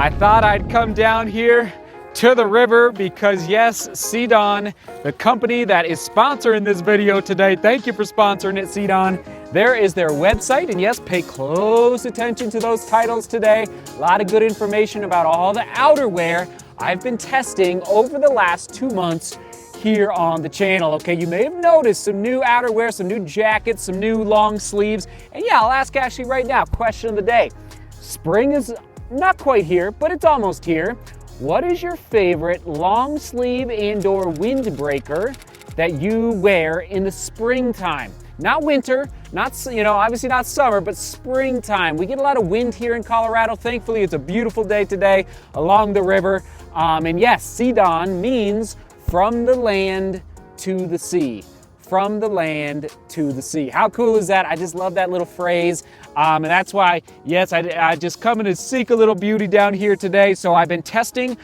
I thought I'd come down here to the river because yes, Seadon, the company that is sponsoring this video today, thank you for sponsoring it, Seadon. There is their website, and yes, pay close attention to those titles today. A lot of good information about all the outerwear I've been testing over the last 2 months here on the channel. Okay, you may have noticed some new outerwear, some new jackets, some new long sleeves, and yeah, I'll ask Ashley right now, question of the day. Spring is not quite here, but it's almost here. What is your favorite long sleeve and/or windbreaker that you wear in the springtime? Not winter, not, obviously not summer, but springtime. We get a lot of wind here in Colorado. Thankfully, it's a beautiful day today along the river. And yes, Seadon means from the land to the sea. From the land to the sea. How cool is that? I just love that little phrase. And that's why, yes, I just coming to seek a little beauty down here today. So I've been testing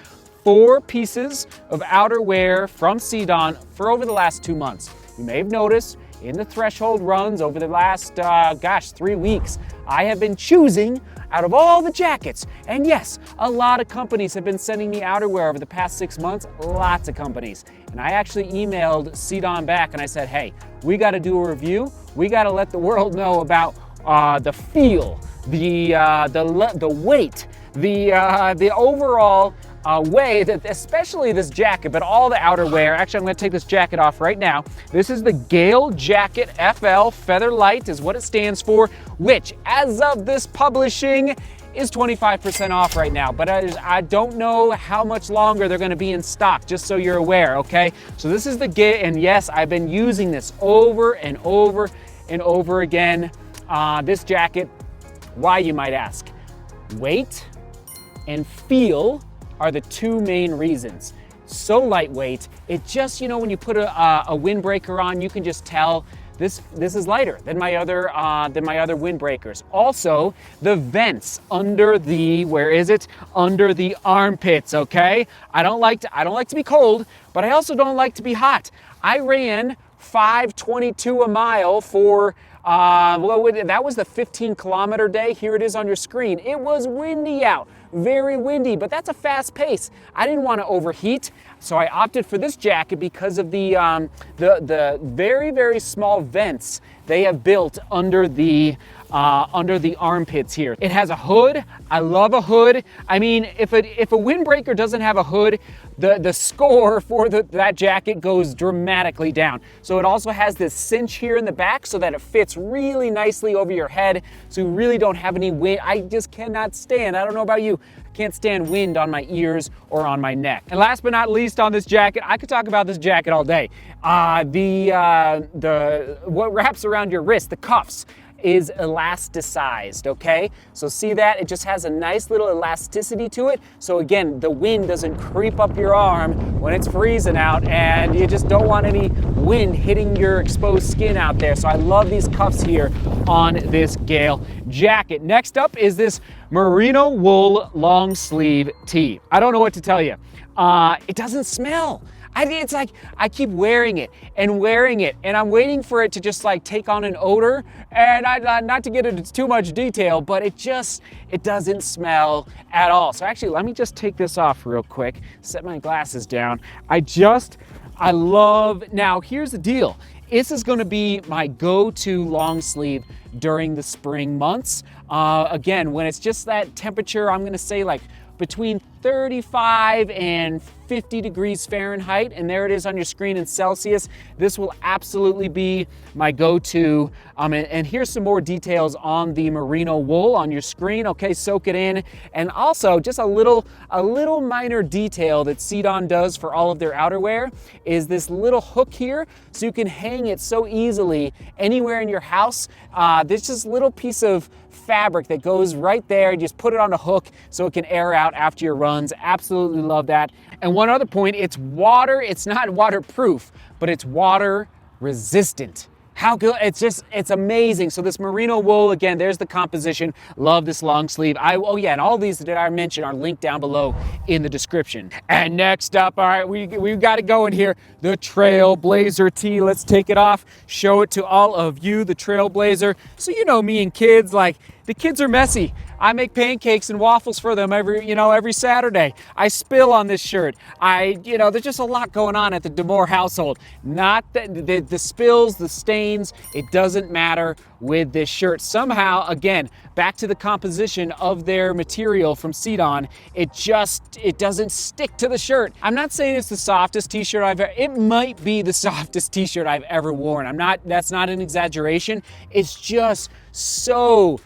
4 pieces of outerwear from Seadon for over the last 2 months. You may have noticed in the threshold runs over the last, 3 weeks, I have been choosing out of all the jackets. And yes, a lot of companies have been sending me outerwear over the past 6 months, lots of companies. And I actually emailed Seadon back and I said, hey, we got to do a review. We got to let the world know about the feel, the weight, the overall way that, especially this jacket, but all the outerwear. Actually, I'm going to take this jacket off right now. This is the GALE Jacket FL Feather Light is what it stands for, which as of this publishing is 25% off right now, but I don't know how much longer they're going to be in stock, just so you're aware, okay? So this is the GALE, and yes, I've been using this over and over and over again. This jacket, why you might ask? Weight and feel are the 2 main reasons. So lightweight, it just, when you put a windbreaker on, you can just tell this is lighter than my other windbreakers. Also, the vents under the, under the armpits, okay? I don't like to be cold, but I also don't like to be hot. I ran 5:22 a mile for that was the 15-kilometer day. Here it is on your screen. It was windy out, very windy, but that's a fast pace. I didn't want to overheat, so I opted for this jacket because of the very, very small vents they have built under the armpits here. It has a hood. I love a hood. I mean, if a windbreaker doesn't have a hood, the score for that jacket goes dramatically down. So it also has this cinch here in the back so that it fits really nicely over your head, so you really don't have any wind. I just cannot stand, I don't know about you, I can't stand wind on my ears or on my neck. And last but not least on this jacket, I could talk about this jacket all day. What wraps around your wrist, the cuffs, is elasticized, okay? So see that? It just has a nice little elasticity to it. So again, the wind doesn't creep up your arm when it's freezing out, and you just don't want any wind hitting your exposed skin out there. So I love these cuffs here on this GALE jacket. Next up is this merino wool long sleeve tee. I don't know what to tell you. It doesn't smell. It's like I keep wearing it, and I'm waiting for it to just like take on an odor. And not to get into too much detail, but it doesn't smell at all. So actually, let me just take this off real quick, set my glasses down. I love, now here's the deal. This is going to be my go-to long sleeve during the spring months. Again, when it's just that temperature, I'm going to say like between 35 and 50 degrees Fahrenheit, and there it is on your screen in Celsius. This will absolutely be my go-to. And here's some more details on the merino wool on your screen. Okay, soak it in. And also, just a little minor detail that Seadon does for all of their outerwear is this little hook here, so you can hang it so easily anywhere in your house. This just little piece of fabric that goes right there. You just put it on a hook so it can air out after your runs. Absolutely love that. And one other point, it's not waterproof, but it's water resistant. How good, it's amazing. So this merino wool, again, there's the composition. Love this long sleeve. And all these that I mentioned are linked down below in the description. And next up, all right, we've got it going here. The Trailblazer tee. Let's take it off, show it to all of you, the Trailblazer. So you know me and kids, like, The kids are messy. I make pancakes and waffles for them every Saturday. I spill on this shirt. There's just a lot going on at the DeMoore household. Not the spills, the stains, it doesn't matter with this shirt. Somehow, again, back to the composition of their material from Seadon, it doesn't stick to the shirt. I'm not saying it's the softest t-shirt it might be the softest t-shirt I've ever worn. That's not an exaggeration. It's just so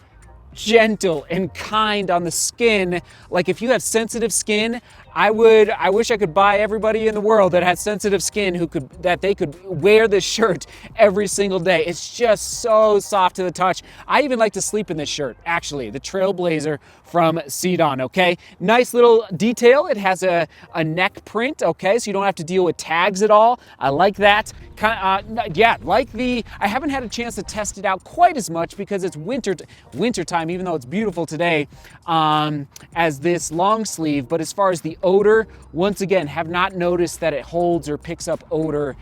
gentle and kind on the skin. Like, if you have sensitive skin, I wish I could buy everybody in the world that has sensitive skin that they could wear this shirt every single day. It's just so soft to the touch. I even like to sleep in this shirt, actually, the Trailblazer from Seadon, okay? Nice little detail. It has a neck print, okay? So you don't have to deal with tags at all. I like that. I haven't had a chance to test it out quite as much because it's winter time, even though it's beautiful today as this long sleeve. But as far as the odor, once again, have not noticed that it holds or picks up odor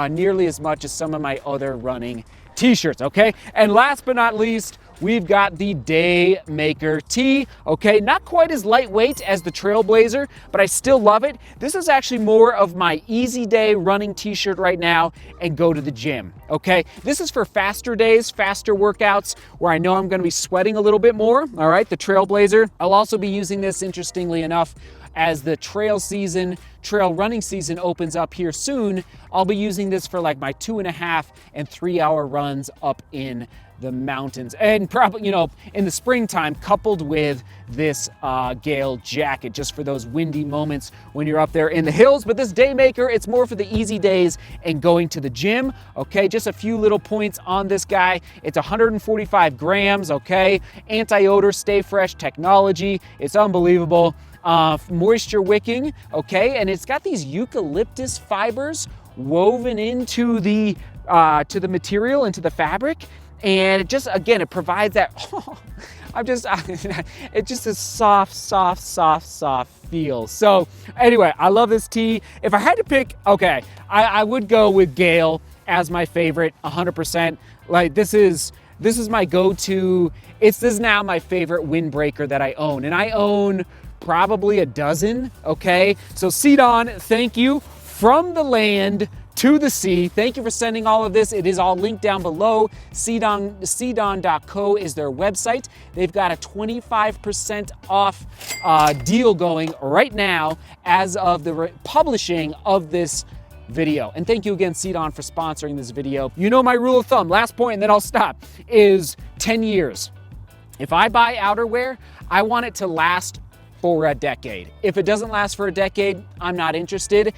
nearly as much as some of my other running t-shirts, okay? And last but not least, we've got the Daymaker tee, okay? Not quite as lightweight as the Trailblazer, but I still love it. This is actually more of my easy day running t-shirt right now and go to the gym, okay? This is for faster days, faster workouts where I know I'm gonna be sweating a little bit more, all right? The Trailblazer. I'll also be using this, interestingly enough, as the trail running season opens up here soon. I'll be using this for like my 2.5 and 3 hour runs up in the mountains, and probably, in the springtime, coupled with this GALE jacket, just for those windy moments when you're up there in the hills. But this Daymaker, it's more for the easy days and going to the gym, okay? Just a few little points on this guy. It's 145 grams, okay? Anti-odor, stay fresh technology. It's unbelievable. Moisture wicking, okay? And it's got these eucalyptus fibers woven into the material, into the fabric. And it just, again, it provides that, it's just a soft feel. So anyway, I love this tee. If I had to pick, okay, I would go with GALE as my favorite, 100%. Like, this is my go-to. This is now my favorite windbreaker that I own. And I own probably a dozen, okay? So Seadon, thank you. From the land to the sea. Thank you for sending all of this. It is all linked down below. Seadon.co is their website. They've got a 25% off deal going right now as of the publishing of this video. And thank you again, Seadon, for sponsoring this video. You know my rule of thumb, last point and then I'll stop, is 10 years. If I buy outerwear, I want it to last for a decade. If it doesn't last for a decade, I'm not interested.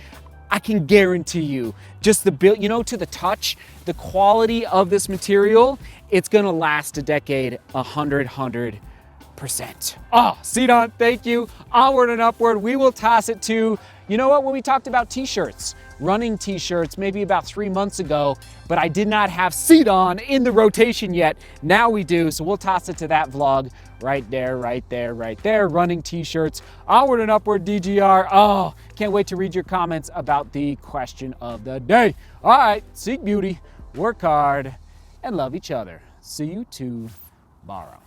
I can guarantee you, just the build, to the touch, the quality of this material, it's gonna last a decade, 100%. Oh, Seadon, thank you. Onward and upward. We will toss it to, when we talked about t-shirts, running t-shirts, maybe about 3 months ago, but I did not have Seadon in the rotation yet. Now we do, so we'll toss it to that vlog right there, running t-shirts. Onward and upward, DGR. Oh, can't wait to read your comments about the question of the day. All right, seek beauty, work hard, and love each other. See you tomorrow.